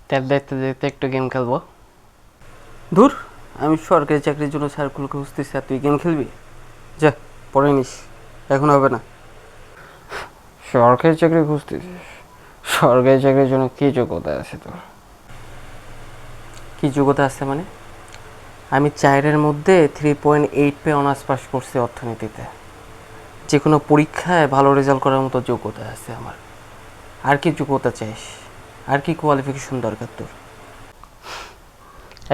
Tab দেখতে দেখতে একটু গেম খেলবো। ধুর, আমি সরকারি চাকরির জন্য সার্কুল খুঁজতেছি আর তুই গেম খেলবি? যা, পড়ে নিস, এখন হবে না। সরকারি চাকরি খুঁজতেছিস? সরকারি চাকরির জন্য কী যোগ্যতা আছে তোর? কী যোগ্যতা আছে মানে? আমি 4-এর মধ্যে 3.8 পেয়ে অনার্স পাস করছি অর্থনীতিতে। যে কোনো পরীক্ষায় ভালো রেজাল্ট করার মতো যোগ্যতা আছে আমার। আর কি যোগ্যতা চাইস? আর কি কোয়ালিফিকেশন দরকার তোর?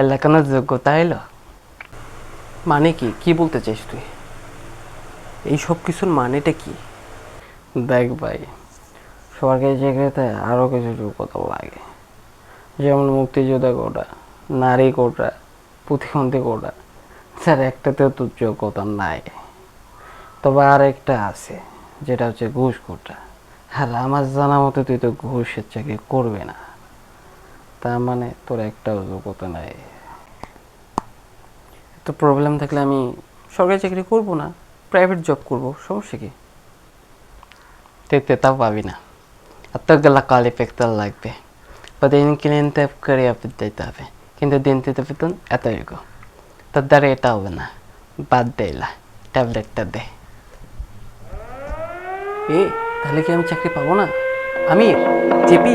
এলাকানোর যোগ্যতা এলো? মানে কি? কি বলতে চাইস তুই? এই সব কিছুর মানেটা কি? দেখ ভাই, সরকারি চাকরিতে আরও কিছু যোগ্যতা লাগে, যেমন মুক্তিযোদ্ধা কোটা, নারী কোটা, প্রতিবন্ধী কোটা। স্যার, একটাতেও তোর যোগ্যতা নাই। তবে আর একটা আছে, যেটা হচ্ছে ঘুষ কোটা। আর আমার জানা মতো তুই তো ঘুষের চাকরি করবে না, তার মানে তোর একটাও যোগ্যতা নাই। তো প্রবলেম থাকলে আমি সরকারি চাকরি করব না, প্রাইভেট জব করব, সমস্যা কি? তুই তেতাও পাবি না, এতগুলা কোয়ালিফিকেশন লাগবে। প্রতিদিন ক্লিনতে করে দিতে হবে, কিন্তু দিন দিতে বেতন এতটুকু। তোর দ্বারা এটা হবে না, বাদ দেইলা, ট্যাবলেটটা দে। তাহলে কি আমি চাকরি পাবো না? আমির, জেপি।